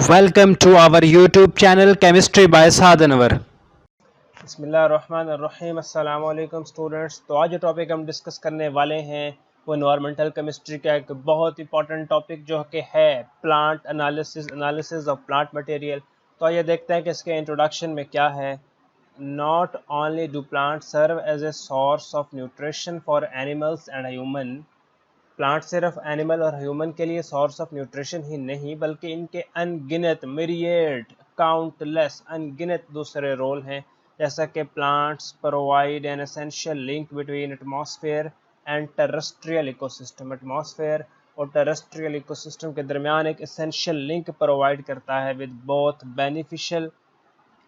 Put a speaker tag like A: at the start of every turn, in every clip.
A: Welcome to our YouTube channel Chemistry by Sadhanwar.
B: बिस्मिल्लाहिर्रहमानिर्रहीम अस्सलाम वालेकुम स्टूडेंट्स। तो आज जो टॉपिक हम डिस्कस करने वाले हैं वो एनवायरमेंटल केमिस्ट्री का एक बहुत इंपॉर्टेंट टॉपिक जो कि है plant analysis of plant material. तो आइए देखते हैं कि इसके इंट्रोडक्शन में क्या है। Not only do plant serve as a source of nutrition for animals and human, plant सिर्फ एनिमल और ह्यूमन के लिए सोर्स ऑफ न्यूट्रिशन ही नहीं बल्कि इनके अनगिनत मिरिएड काउंटलेस अनगिनत दूसरे रोल हैं, जैसा कि plants provide an essential link between atmosphere and terrestrial ecosystem. Atmosphere और टेरेस्ट्रियल इकोसिस्टम के दरमियान एक एसेंशियल लिंक प्रोवाइड करता है with both beneficial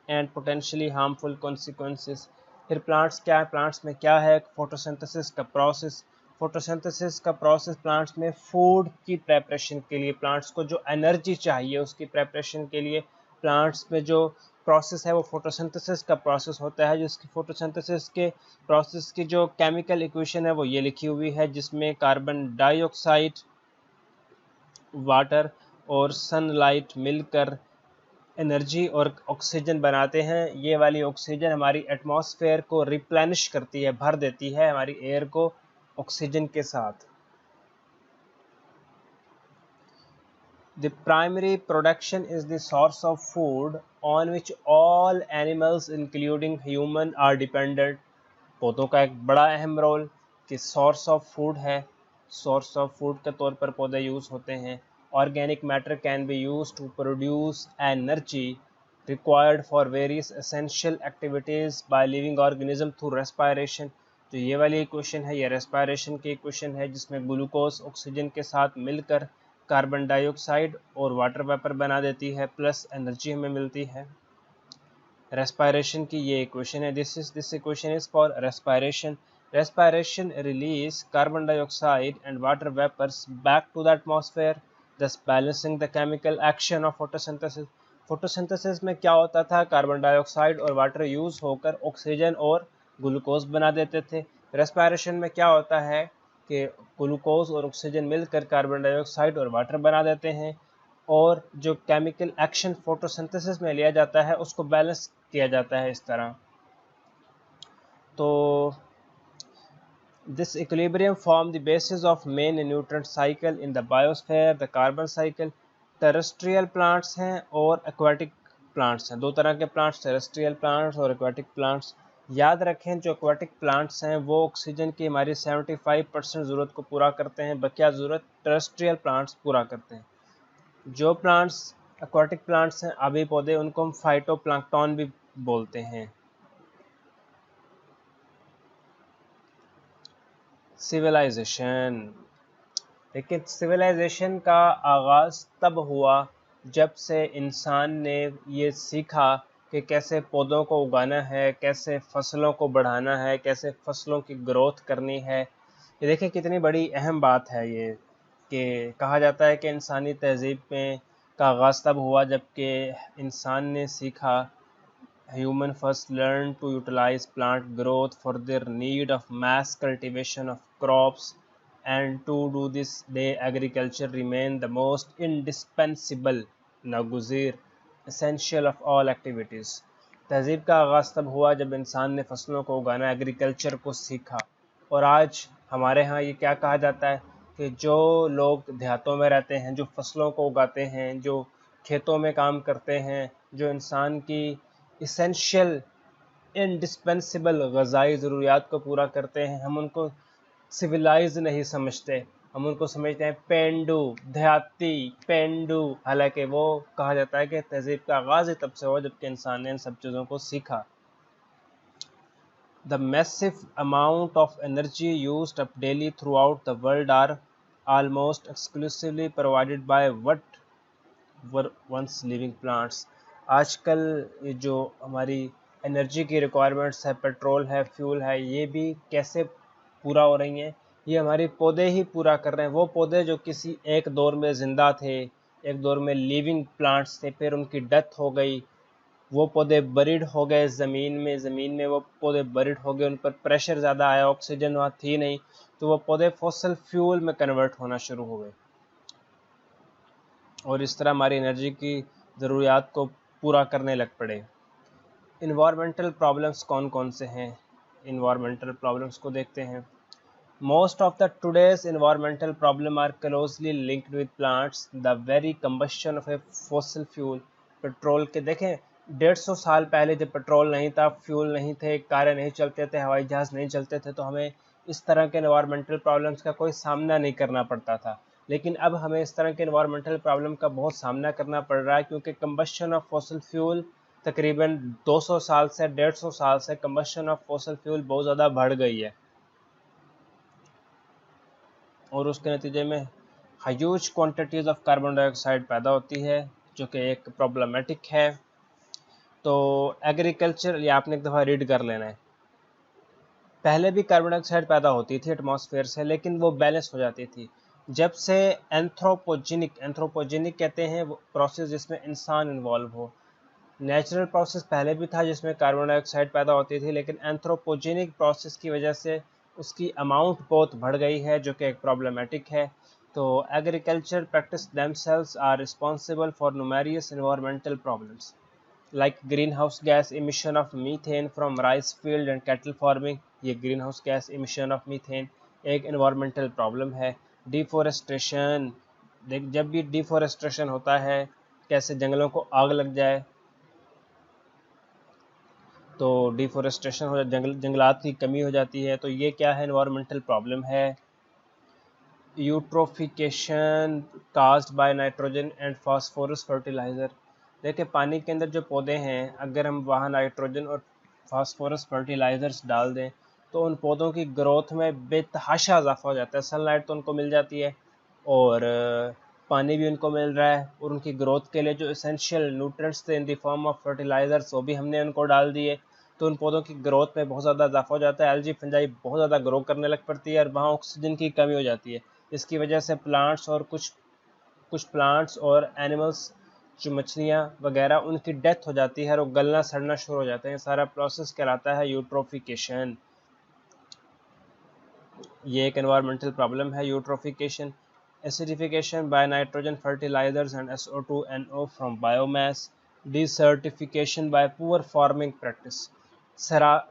B: and potentially harmful consequences. फिर प्लांट्स क्या है, प्लांट्स में क्या है, फोटोसिंथेसिस का प्रोसेस। फोटोसिंथेसिस का प्रोसेस प्लांट्स में फूड की प्रेपरेशन के लिए, प्लांट्स को जो एनर्जी चाहिए उसकी प्रेपरेशन के लिए प्लांट्स में जो प्रोसेस है वो फोटोसिंथेसिस का प्रोसेस होता है। जिसकी फोटोसिंथेसिस के प्रोसेस की जो केमिकल इक्वेशन है वो ये लिखी हुई है, जिसमें कार्बन डाइऑक्साइड, वाटर और सनलाइट मिलकर एनर्जी और ऑक्सीजन बनाते हैं। ये वाली ऑक्सीजन हमारी एटमॉस्फेयर को रिप्लेनिश करती है, भर देती है हमारी एयर को ऑक्सीजन के साथ। The primary production is the source of food on which all animals including human are dependent। पौधों का एक बड़ा अहम रोल कि सोर्स ऑफ फूड है, सोर्स ऑफ फूड के तौर पर पौधे यूज़ होते हैं। Organic matter can be use to produce energy required for various essential activities by living organism through respiration. तो ये वाली इक्वेशन है, ये रेस्पायरेशन की इक्वेशन है, जिसमें ग्लूकोज ऑक्सीजन के साथ मिलकर कार्बन डाइऑक्साइड और वाटर वेपर बना देती है, प्लस एनर्जी हमें मिलती है। रेस्पायरेशन की ये इक्वेशन है, this equation is for respiration. Respiration release carbon dioxide and water vapours back to the atmosphere, thus balancing the chemical action of photosynthesis. Photosynthesis में क्या होता था, कार्बन डाइऑक्साइड और वाटर यूज होकर ऑक्सीजन और ग्लूकोज बना देते थे। रेस्पायरेशन में क्या होता है कि ग्लूकोज और ऑक्सीजन मिलकर कार्बन डाइऑक्साइड और वाटर बना देते हैं, और जो केमिकल एक्शन फोटोसिंथेसिस में लिया जाता है उसको बैलेंस किया जाता है इस तरह। तो this equilibrium form the basis of main nutrient cycle in the biosphere, the carbon cycle. Terrestrial plants हैं और एक्वाटिक प्लांट्स हैं, दो तरह के प्लांट्स, टेरेस्ट्रियल प्लांट्स और एक्वाटिक प्लांट्स। याद रखें जो एक्वाटिक प्लांट्स हैं वो ऑक्सीजन की हमारी 75% ज़रूरत को पूरा करते हैं, बकिया ज़रूरत टेरेस्ट्रियल प्लांट्स पूरा करते हैं। जो प्लांट्स एक्वाटिक प्लांट्स हैं, आबी पौधे, उनको हम फाइटोप्लैंक्टन भी बोलते हैं। सिविलाइजेशन, लेकिन सिविलाइजेशन का आगाज़ तब हुआ जब से इंसान ने ये सीखा कि कैसे पौधों को उगाना है, कैसे फसलों को बढ़ाना है, कैसे फसलों की ग्रोथ करनी है। ये देखें कितनी बड़ी अहम बात है ये, कि कहा जाता है कि इंसानी तहज़ीब में का आगाज़ तब हुआ जबकि इंसान ने सीखा, human first learned to utilize plant growth for their need of mass cultivation of crops, and to do this day agriculture remain the most indispensable नागुज़ीर essential of all activities। तहज़ीब का आगाज़ तब हुआ जब इंसान ने फसलों को उगाना, एग्रीकल्चर को सीखा। और आज हमारे यहाँ ये क्या कहा जाता है कि जो लोग देहातों में रहते हैं, जो फसलों को उगाते हैं, जो खेतों में काम करते हैं, जो इंसान की इसेंशियल इंडिस्पेंसिबल ग़ज़ाई ज़रूरियात को पूरा करते हैं, हम उनको सिविलाइज नहीं समझते, हम उनको समझते हैं पेंडू, देहाती पेंडू। हालांकि वो कहा जाता है कि तहज़ीब का आगाज़ ही तब से हुआ जबकि इंसान ने इन सब चीज़ों को सीखा। The massive amount of energy used up daily throughout the world are almost exclusively provided by what were once living plants। आजकल ये जो हमारी एनर्जी की रिक्वायरमेंट्स है, पेट्रोल है, फ्यूल है, ये भी कैसे पूरा हो रही हैं, ये हमारे पौधे ही पूरा कर रहे हैं। वो पौधे जो किसी एक दौर में ज़िंदा थे, एक दौर में लिविंग प्लांट्स थे, फिर उनकी डेथ हो गई, वो पौधे बरीड हो गए ज़मीन में वो पौधे बरीड हो गए, उन पर प्रेशर ज़्यादा आया, ऑक्सीजन वहाँ थी नहीं, तो वो पौधे फॉसिल फ्यूल में कन्वर्ट होना शुरू हो गए, और इस तरह हमारी एनर्जी की ज़रूरियात को पूरा करने लग पड़े। इन्वायरमेंटल प्रॉब्लम्स कौन कौन से हैं? इन्वायरमेंटल प्रॉब्लम्स को देखते हैं। Most of the today's environmental problem are closely linked with plants. The very combustion of a fossil fuel, petrol के देखें 150 साल पहले जब पेट्रोल नहीं था, फ्यूल नहीं थे, कारें नहीं चलते थे, हवाई जहाज़ नहीं चलते थे, तो हमें इस तरह के environmental problems का कोई सामना नहीं करना पड़ता था। लेकिन अब हमें इस तरह के environmental problem का बहुत सामना करना पड़ रहा है, क्योंकि combustion of fossil fuel तकरीबन 200 साल से 150 साल से combustion of fossil fuel बहुत ज़्यादा बढ़ गई है, और उसके नतीजे में huge quantities of carbon dioxide पैदा होती है, जो कि एक प्रॉब्लमेटिक है। तो एग्रीकल्चर, ये आपने एक दफ़ा रीड कर लेना है। पहले भी कार्बन डाइऑक्साइड पैदा होती थी एटमॉस्फेयर से, लेकिन वो बैलेंस हो जाती थी। जब से एंथ्रोपोजेनिक कहते हैं वो प्रोसेस जिसमें इंसान इन्वॉल्व हो। नेचुरल प्रोसेस पहले भी था जिसमें कार्बन डाइऑक्साइड पैदा होती थी, लेकिन एंथ्रोपोजेनिक प्रोसेस की वजह से उसकी अमाउंट बहुत बढ़ गई है, जो कि एक प्रॉब्लमेटिक है। तो agriculture practice themselves are responsible for numerous environmental problems like greenhouse gas emission of methane from rice field and cattle farming। ये greenhouse gas emission of methane एक environmental problem है। डिफोरेस्टेशन, देख जब भी डिफोरेस्टेशन होता है, कैसे जंगलों को आग लग जाए तो डिफोरेस्टेशन हो जंगलात की कमी हो जाती है, तो ये क्या है, एनवायरमेंटल प्रॉब्लम है। Eutrophication caused by nitrogen and phosphorus fertiliser. देखिए पानी के अंदर जो पौधे हैं, अगर हम वहाँ नाइट्रोजन और फास्फोरस फर्टिलाइज़र्स डाल दें तो उन पौधों की ग्रोथ में बेतहाशा इजाफा हो जाता है। सनलाइट तो उनको मिल जाती है और पानी भी उनको मिल रहा है, और उनकी ग्रोथ के लिए जो एसेंशियल न्यूट्रिएंट्स थे in the form of fertilisers वो भी हमने उनको डाल दिए, तो उन पौधों की ग्रोथ में बहुत ज़्यादा इजाफा हो जाता है। एल्गी फंजाई बहुत ज़्यादा ग्रो करने लग पड़ती है और वहाँ ऑक्सीजन की कमी हो जाती है। इसकी वजह से प्लांट्स और कुछ प्लांट्स और एनिमल्स, जो मछलियाँ वगैरह, उनकी डेथ हो जाती है और वो गलना सड़ना शुरू हो जाते हैं। सारा प्रोसेस कहलाता है यूट्रोफिकेशन। ये एक एनवायरमेंटल प्रॉब्लम है eutrophication. Acidification by nitrogen fertilizers and SO2NO from biomass. Desertification by poor farming practice.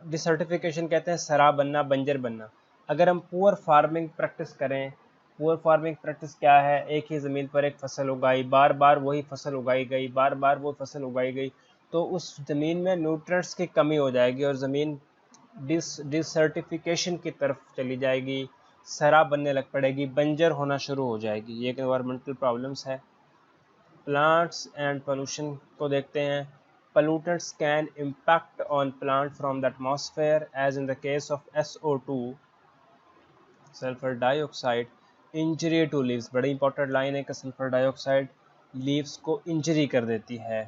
B: Desertification कहते हैं सरा बनना, बंजर बनना। अगर हम पुअर फार्मिंग प्रैक्टिस करें, पुअर फार्मिंग प्रैक्टिस क्या है, एक ही ज़मीन पर एक फसल उगाई, बार बार वही फसल उगाई गई, बार बार वो फसल उगाई गई, तो उस ज़मीन में न्यूट्रिएंट्स की कमी हो जाएगी और ज़मीन डिसर्टिफिकेशन की तरफ चली जाएगी, सरा बनने लग पड़ेगी, बंजर होना शुरू हो जाएगी। ये एक एनवायरमेंटल प्रॉब्लम्स है। प्लांट्स एंड पोल्यूशन को देखते हैं। pollutants can impact on plant from the atmosphere as in the case of SO2 sulphur dioxide. Injury to leaves, बड़ी इंपॉर्टेंट लाइन है कि सल्फर डाइऑक्साइड लीव्स को इंजरी कर देती है।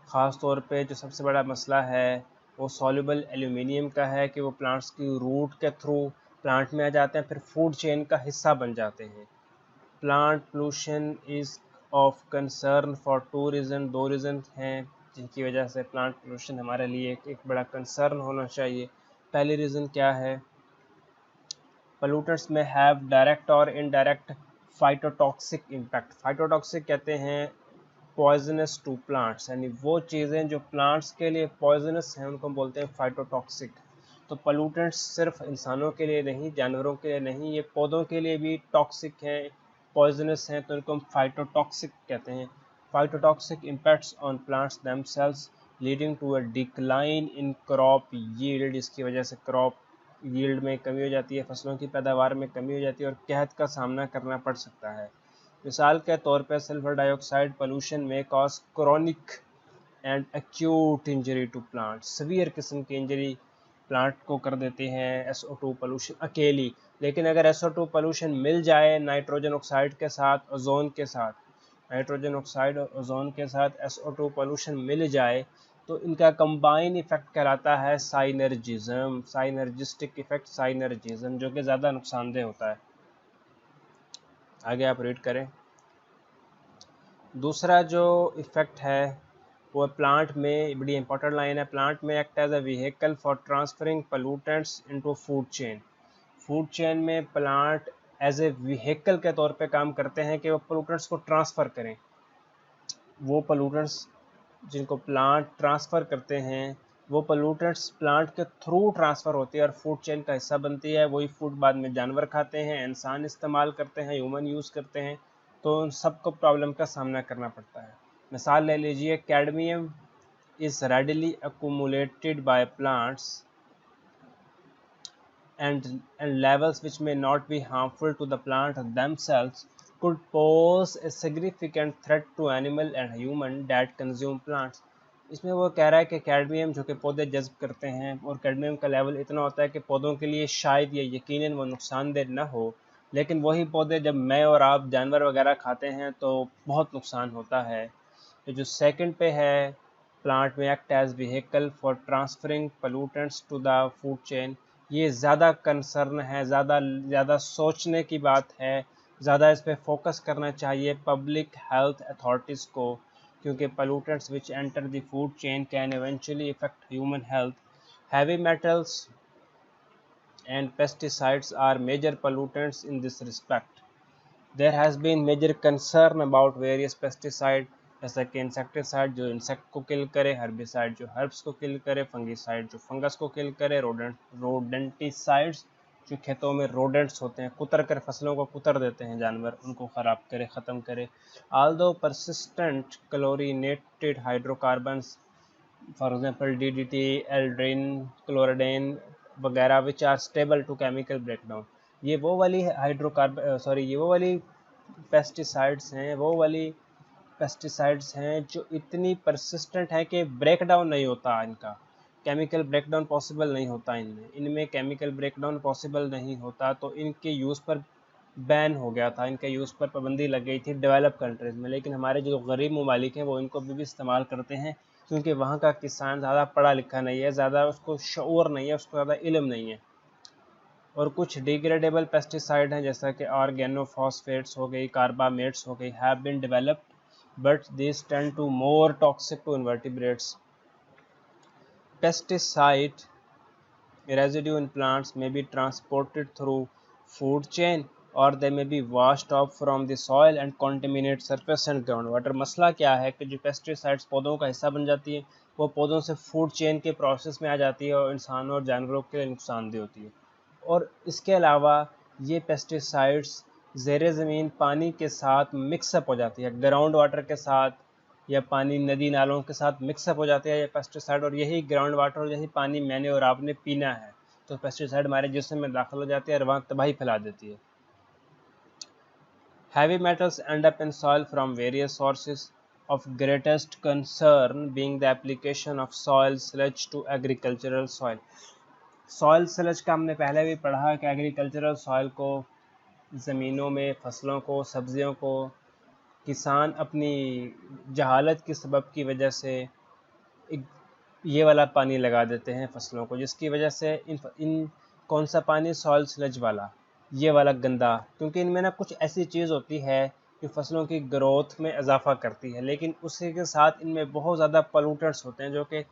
B: ख़ास तौर पे जो सबसे बड़ा मसला है वो सॉल्युबल एल्यूमिनियम का है कि वो प्लांट्स की रूट के थ्रू प्लांट में आ जाते हैं, फिर फूड चेन का हिस्सा बन जाते हैं। Plant pollution is of concern for two reason, दो रीज़न हैं जिनकी वजह से प्लांट पोल्यूशन हमारे लिए एक बड़ा कंसर्न होना चाहिए। पहली रीज़न क्या है, पोल्यूटर्स में हैव डायरेक्ट और इनडायरेक्ट फाइटोटॉक्सिक इम्पैक्ट। फाइटोटॉक्सिक कहते हैं पॉइजनस टू प्लांट्स, यानी वो चीज़ें जो प्लांट्स के लिए पॉइजनस हैं उनको हम बोलते हैं फाइटोटॉक्सिक। तो पोल्यूटेंट्स सिर्फ इंसानों के लिए नहीं, जानवरों के लिए नहीं, ये पौधों के लिए भी टॉक्सिक हैं, पॉइजनस हैं, तो इनको हम फाइटोटॉक्सिक कहते हैं। Phytotoxic impacts on plants themselves leading to a decline in crop yield. इसकी वजह से क्रॉप यील्ड में कमी हो जाती है, फसलों की पैदावार में कमी हो जाती है और कहत का सामना करना पड़ सकता है। मिसाल के तौर पर सल्फर डाइऑक्साइड पोल्यूशन में cause chronic and acute injury to plant, severe किस्म की इंजरी प्लांट को कर देते हैं SO2 पोल्यूशन अकेली। लेकिन अगर SO2 पोल्यूशन मिल जाए नाइट्रोजन ऑक्साइड के साथ, ओजोन के साथ, नाइट्रोजन ऑक्साइड और ओजोन के साथ SO2 पोल्यूशन मिल जाए तो इनका कंबाइन इफेक्ट कहलाता है साइनर्जिज्म, साइनर्जिस्टिक इफेक्ट, साइनर्जिज्म, जो कि ज़्यादा नुकसानदेह होता है। आगे आप रीड करें। दूसरा जो इफ़ेक्ट है वो प्लांट में, बड़ी इंपॉर्टेंट लाइन है, प्लांट में act as a vehicle for transferring pollutants into food chain. Food chain में प्लांट एज ए व्हीकल के तौर पे काम करते हैं कि वो पोल्यूटेंट्स को ट्रांसफ़र करें। वो पोलूटेंट्स जिनको प्लांट ट्रांसफ़र करते हैं, वो पोलूटेंट्स प्लांट के थ्रू ट्रांसफ़र होती है और फूड चेन का हिस्सा बनती है। वही फूड बाद में जानवर खाते हैं, इंसान इस्तेमाल करते हैं, ह्यूमन यूज़ करते हैं, तो उन सबको प्रॉब्लम का सामना करना पड़ता है। मिसाल ले लीजिए, cadmium is readily accumulated by plants and levels which may not be harmful to the plant themselves could pose a significant threat to animal and human that consume plants। इसमें वो कह रहा है कि कैडमियम जो कि पौधे जज्ब करते हैं, और कैडमियम का लेवल इतना होता है कि पौधों के लिए शायद या यकीनन वो नुकसानदेह न हो, लेकिन वही पौधे जब मैं और आप जानवर वगैरह खाते हैं तो बहुत नुकसान होता है। तो जो सेकंड पे है, प्लांट में act as vehicle for transferring pollutants to the food chain, ये ज़्यादा कंसर्न है, ज़्यादा सोचने की बात है, ज़्यादा इस पर फोकस करना चाहिए पब्लिक हेल्थ अथॉरिटीज़ को, क्योंकि pollutants which enter the food chain can eventually effect human health. Heavy metals and pesticides are major pollutants in this respect. There has been major concern about various pesticide, जैसा कि insecticide जो insect को किल करे, herbicide जो herbs को किल करे, fungicide जो fungus को किल करे, रोडेंटिसाइड्स जो खेतों में रोडेंट्स होते हैं, कुतर कर फसलों को कुतर देते हैं जानवर, उनको ख़राब करे, ख़त्म करे। Although persistent chlorinated hydrocarbons, for example DDT, aldrin, chlordane वगैरह, which are stable to chemical breakdown, ये वो वाली ये वो वाली पेस्टिसाइड्स हैं जो इतनी परसिस्टेंट हैं कि ब्रेकडाउन नहीं होता इनका, केमिकल ब्रेकडाउन पॉसिबल नहीं होता इनमें केमिकल ब्रेकडाउन पॉसिबल नहीं होता, तो इनके यूज़ पर बैन हो गया था, इनके यूज़ पर पाबंदी लग गई थी डेवलप कंट्रीज़ में। लेकिन हमारे जो गरीब ममालिक हैं वो इनको अभी भी इस्तेमाल करते हैं, क्योंकि वहाँ का किसान ज़्यादा पढ़ा लिखा नहीं है, ज़्यादा उसको शऊर नहीं है, उसको ज़्यादा इल्म नहीं है। और कुछ डिग्रेडेबल पेस्टिसाइड हैं जैसा कि ऑर्गेनोफॉस्फेट्स हो गई, कार्बामेट्स हो गई, have been developed but this tend to more toxic to invertebrates. Pesticide residue in plants may be transported through food chain or they may be washed off from the soil and contaminate surface and groundwater। मसला क्या है कि जो pesticides पौधों का हिस्सा बन जाती है, वो पौधों से फूड चेन के प्रोसेस में आ जाती है और इंसानों और जानवरों के लिए नुकसानदेह होती है। और इसके अलावा ये पेस्टिसाइड्स ज़ेरे ज़मीन पानी के साथ मिक्सअप हो जाती है, ग्राउंड वाटर के साथ या पानी नदी नालों के साथ मिक्सअप हो जाते हैं ये पेस्टिसाइड, और यही ग्राउंड वाटर और यही पानी मैंने और आपने पीना है, तो पेस्टिसाइड हमारे जिस्म में दाखिल हो जाती है और वहाँ तबाही फैला देती है। Heavy metals end up in soil from various sources of greatest concern being the application of soil sludge to agricultural soil. Soil sludge का हमने पहले भी पढ़ा कि एग्रीकल्चरल सॉइल को, ज़मीनों में फसलों को, सब्जियों को किसान अपनी जहालत की सबब की वजह से ये वाला पानी लगा देते हैं फसलों को, जिसकी वजह से इन कौन सा पानी, सॉइल स्लज वाला, ये वाला गंदा, क्योंकि इनमें ना कुछ ऐसी चीज़ होती है जो फसलों की ग्रोथ में इजाफा करती है, लेकिन उसी के साथ इनमें बहुत ज़्यादा पोलूटेंट्स होते हैं जो कि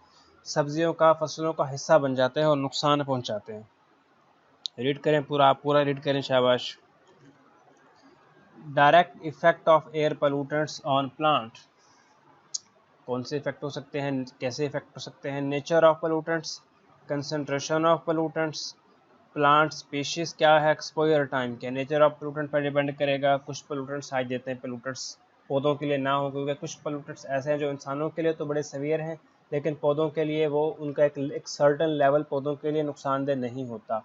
B: सब्जियों का, फसलों का हिस्सा बन जाते हैं और नुकसान पहुंचाते हैं। रीड करें पूरा, आप पूरा रीड करें, शाबाश। Direct effect of air pollutants on plant, कौन से इफेक्ट हो सकते हैं, कैसे इफेक्ट हो सकते हैं। Nature of pollutants, concentration of pollutants, plant species क्या है, एक्सपोजर टाइम क्या। नेचर ऑफ पोलूटेंट पर डिपेंड करेगा, कुछ पोलूटेंट्स आ देते हैं पोलूटेंट्स पौधों के लिए ना हो, क्योंकि कुछ पोलूटेंट्स ऐसे हैं जो इंसानों के लिए तो बड़े सवियर हैं, लेकिन पौधों के लिए वो उनका एक सर्टन लेवल पौधों के लिए नुकसानदेह नहीं होता।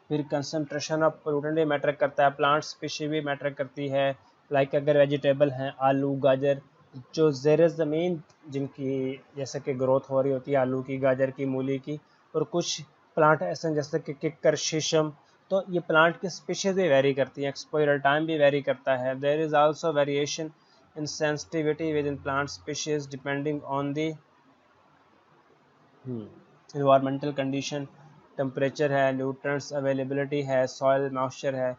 B: फिर कंसंट्रेशन ऑफ पोलूटेंट भी मैटर करता है, प्लांट स्पीशी भी मैटर करती है, लाइक अगर वेजिटेबल हैं, आलू, गाजर, जो ज़ेर ज़मीन जिनकी जैसे कि ग्रोथ हो रही होती है, आलू की, गाजर की, मूली की, और कुछ प्लांट ऐसे हैं जैसे कि किक्कर, शीशम, तो ये प्लांट की स्पीशीज़ भी वेरी करती हैं, एक्सपोजर टाइम भी वेरी करता है। There is also variation in sensitivity with in plant species depending on the environmental condition, temperature है, न्यूट्रिएंट्स अवेलेबिलिटी है, सॉइल मॉइस्चर है।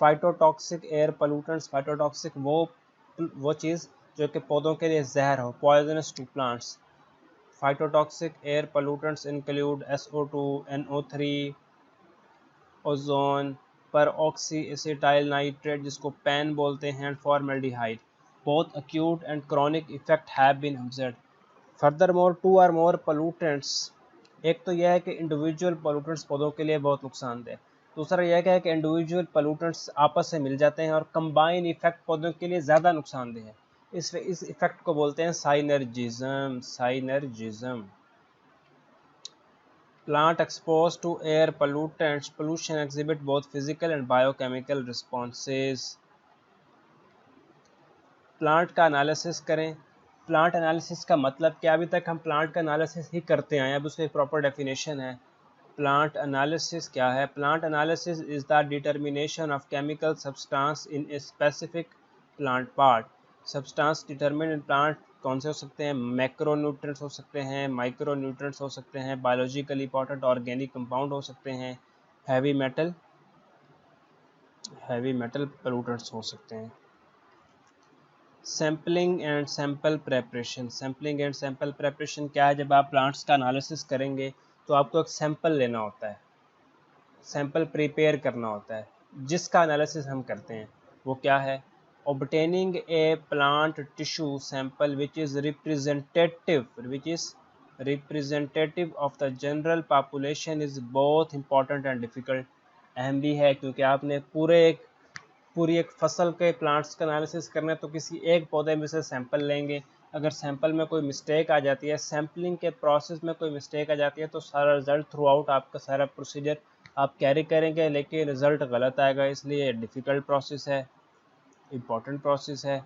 B: फाइटोटॉक्सिक एयर पोलूटेंट्स, फाइटोटॉक्सिक वो चीज़ जो कि पौधों के लिए जहर हो, poisonous to plants. Phytotoxic air pollutants include SO2, NO3, ozone, peroxyacetyl nitrate जिसको पैन बोलते हैं, formaldehyde. both acute and chronic effect have been observed. Furthermore, two or more pollutants, एक तो यह है कि इंडिविजुअल पोलूटेंट्स पौधों के लिए बहुत नुकसानदेह, दूसरा यह है कि इंडिविजुअल पोलूटेंट्स आपस में मिल जाते हैं और कंबाइन इफेक्ट पौधों के लिए ज़्यादा नुकसानदेह है। इस इफेक्ट को बोलते हैं साइनर्जिज्म। Plant exposed to air pollution exhibit both physical and biochemical responses. Plant का एनालिसिस करें। प्लांट एनालिसिस का मतलब क्या, अभी तक हम प्लांट का एनालिसिस ही करते आए हैं, अब उसकी प्रॉपर डेफिनेशन है। प्लांट एनालिसिस क्या है? Plant analysis is the determination of chemical substance in a specific plant part. Substance determine in plant कौन से हो सकते हैं? मैक्रो न्यूट्रिएंट्स हो सकते हैं, माइक्रो न्यूट्रिएंट्स हो सकते हैं, बायोलॉजिकली इंपॉर्टेंट ऑर्गेनिक कंपाउंड हो सकते हैं, हैवी मेटल पोल्यूटेंट्स हो सकते हैं। Sampling and sample preparation. Sampling and sample preparation क्या है? जब आप प्लांट्स का एनालिसिस करेंगे तो आपको एक सैंपल लेना होता है, सैंपल प्रिपेयर करना होता है, जिसका एनालिसिस हम करते हैं वो क्या है? Obtaining A plant tissue sample which is representative of the general population is both important and difficult. अहम भी है क्योंकि आपने पूरी एक फसल के प्लांट्स का एनालिसिस करना है तो किसी एक पौधे में से सैंपल लेंगे। अगर सैंपल में कोई मिस्टेक आ जाती है, सैम्पलिंग के प्रोसेस में कोई मिस्टेक आ जाती है, तो सारा रिजल्ट थ्रू आउट आपका सारा प्रोसीजर आप कैरी करेंगे लेकिन रिजल्ट गलत आएगा, इसलिए डिफ़िकल्ट प्रोसेस है, इम्पॉर्टेंट प्रोसेस है।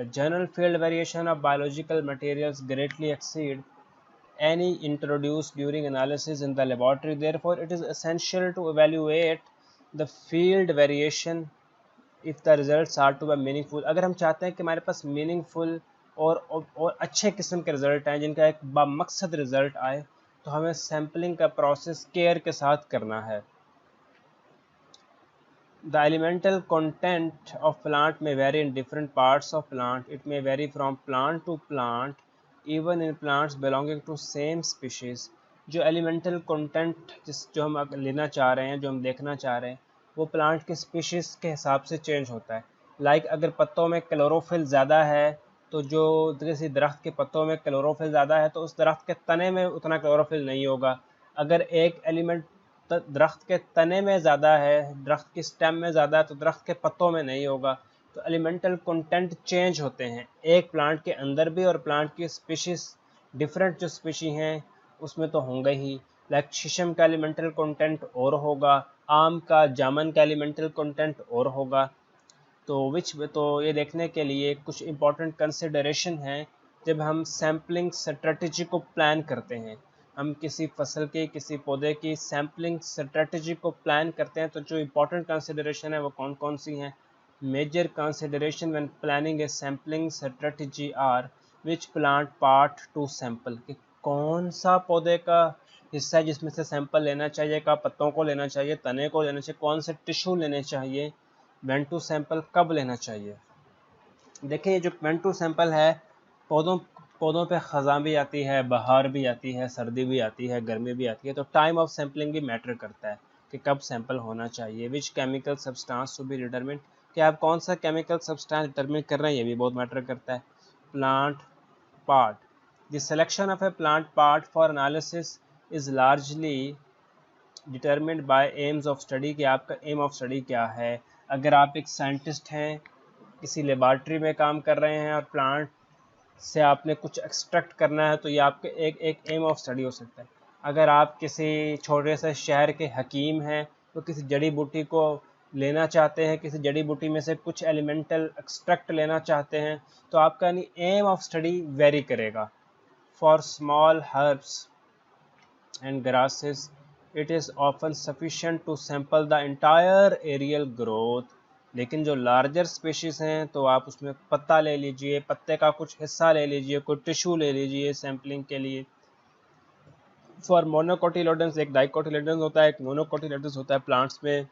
B: General field variation of biological materials greatly exceed any introduced during analysis in the laboratory. Therefore, it is essential to evaluate the field variation if the results are to be meaningful. अगर हम चाहते हैं कि हमारे पास meaningful और अच्छे किस्म के रिजल्ट आए, जिनका एक बामकसद रिजल्ट आए, तो हमें सैम्पलिंग का प्रोसेस केयर के साथ करना है। The elemental content of plant may vary in different parts of plant. It may vary from plant to plant, even in plants belonging to same species. जो elemental content जो हम लेना चाह रहे हैं, जो हम देखना चाह रहे हैं, वो प्लांट के स्पीशीज़ के हिसाब से चेंज होता है। लाइक अगर पत्तों में क्लोरोफिल ज़्यादा है, तो जो किसी दरख्त के पत्तों में क्लोरोफिल ज़्यादा है तो उस दरख्त के तने में उतना क्लोरोफिल नहीं होगा। अगर एक एलिमेंट दरख्त के तने में ज़्यादा है, दरख्त की स्टेम में ज़्यादा है, तो दरख्त के पत्तों में नहीं होगा। तो एलिमेंटल कंटेंट चेंज होते हैं एक प्लांट के अंदर भी, और प्लांट की स्पीशीज़ डिफरेंट जो स्पीशी हैं उसमें तो होंगे ही। लाइक शीशम का एलिमेंटल कंटेंट और होगा, आम का जामन का एलिमेंटल कंटेंट और होगा। तो ये देखने के लिए कुछ इंपॉर्टेंट कंसिडरेशन हैं जब हम सैम्पलिंग स्ट्रेटजी को प्लान करते हैं। हम किसी फसल की, किसी पौधे की सैम्पलिंग स्ट्रेटजी को प्लान करते हैं तो जो इंपॉर्टेंट कंसिडरेशन है वो कौन कौन सी हैं? Major consideration when planning a sampling strategy are which plant part to sample, कि कौन सा पौधे का हिस्सा है जिसमें से सैंपल लेना चाहिए, का पत्तों को लेना चाहिए, तने को लेना चाहिए, कौन से टिश्यू लेने चाहिए, व्हेन टू सैंपल कब लेना चाहिए। देखिए, ये जो व्हेन टू सैंपल है, पौधों पे ख़ज़ां भी आती है, बहार भी आती है, सर्दी भी आती है, गर्मी भी आती है, तो टाइम ऑफ सैम्पलिंग भी मैटर करता है कि कब सैंपल होना चाहिए। Which chemical substance to be determine, कि आप कौन सा केमिकल सब्सटेंस डिटरमिन कर रहे हैं, ये भी बहुत मैटर करता है। Plant part, the selection of A plant part for analysis is largely determined bye AIIMS of study, कि आपका एम ऑफ स्टडी क्या है। अगर आप एक साइंटिस्ट हैं, किसी लेबॉर्ट्री में काम कर रहे हैं और प्लांट से आपने कुछ एक्सट्रैक्ट करना है, तो ये आपके एक एम ऑफ स्टडी हो सकता है। अगर आप किसी छोटे से शहर के हकीम हैं तो किसी जड़ी बूटी को लेना चाहते हैं, किसी जड़ी बूटी में से कुछ एलिमेंटल एक्सट्रैक्ट लेना चाहते हैं, तो आपका एम ऑफ स्टडी वेरी करेगा। For small herbs and grasses it is often sufficient to sample the entire aerial growth, लेकिन जो लार्जर स्पीशीज़ हैं तो आप उसमें पत्ता ले लीजिए, पत्ते का कुछ हिस्सा ले लीजिए, कोई टिश्यू ले लीजिए सैम्पलिंग के लिए। फॉर मोनोकोटिलेडन्स, एक डाइकोटिलेडन्स होता है, एक मोनोकोटिलेडन्स होता है प्लांट्स में।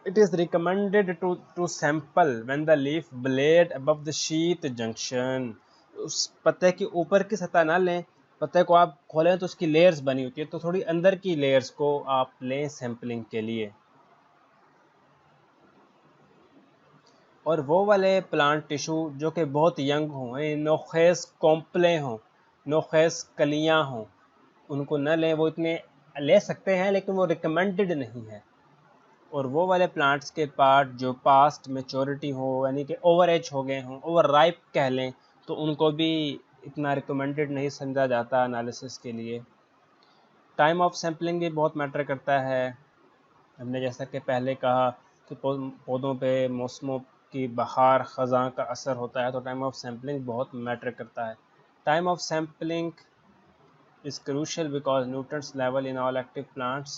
B: It is recommended to sample when the leaf blade above the sheath junction, उस पत्ते की ऊपर की सतह ना लें, पत्ते को आप खोलें तो उसकी लेयर्स बनी होती है, तो थोड़ी अंदर की लेयर्स को आप लें सैम्पलिंग के लिए। और वो वाले प्लांट टिश्यू जो कि बहुत यंग हों, नोखेस कॉम्प्ले हों, नोखेस कलियाँ हों, उनको न लें। वो इतने ले सकते हैं लेकिन वो रिकमेंडेड नहीं है। और वो वाले प्लांट्स के पार्ट जो पास्ट मेचोरिटी हो, यानी कि ओवर एज हो गए हों, ओवर राइप कह लें, तो उनको भी इतना रिकमेंडेड नहीं समझा जाता एनालिसिस के लिए। टाइम ऑफ सैम्पलिंग भी बहुत मैटर करता है। हमने जैसा कि पहले कहा कि पौधों पे मौसमों की बहार ख़ज़ां का असर होता है, तो टाइम ऑफ सैम्पलिंग बहुत मैटर करता है। Time of sampling is crucial because nutrients level in all active plants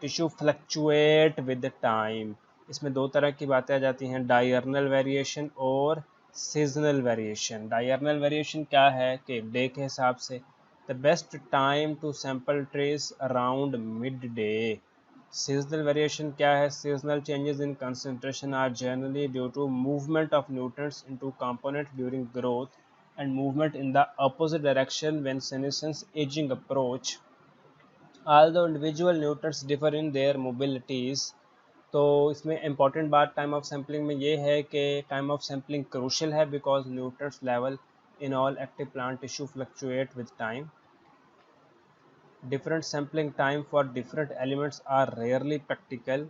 B: tissue fluctuate with the time। इसमें दो तरह की बातें आ जाती हैं, डायर्नल वेरिएशन और सीजनल वेरिएशन। डायर्नल वेरिएशन क्या है कि डे के हिसाब से the best time to sample trace around mid day. Seasonal variation क्या है? Seasonal changes in concentration are generally due to movement of nutrients into component during growth and movement in the opposite direction when senescence aging approach। Although individual nutrients differ in their mobilities, तो इसमें important बात time of sampling में ये है कि time of sampling crucial है because nutrients level in all active plant tissue fluctuate with time. Different sampling time for different elements are rarely practical.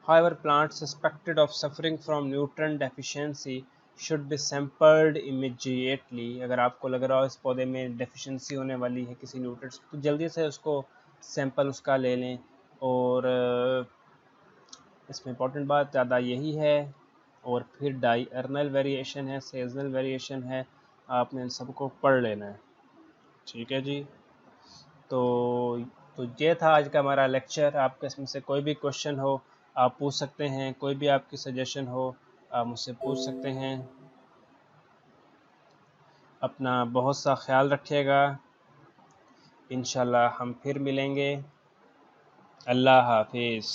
B: However, plants suspected of suffering from nutrient deficiency should be sampled immediately। अगर आपको लग रहा हो इस पौधे में deficiency होने वाली है किसी न्यूट्रिएंट्स, तो जल्दी से उसको सैंपल उसका ले लें। और इसमें इम्पॉर्टेंट बात ज़्यादा यही है। और फिर डायर्नल वेरिएशन है, सीजनल वेरिएशन है, आपने इन सबको पढ़ लेना है। ठीक है जी। तो ये था आज का हमारा लेक्चर। आपके इसमें से कोई भी क्वेश्चन हो आप पूछ सकते हैं, कोई भी आपकी सजेशन हो आप मुझसे पूछ सकते हैं। अपना बहुत सा ख्याल रखिएगा। इंशाल्लाह हम फिर मिलेंगे। अल्लाह हाफिज़।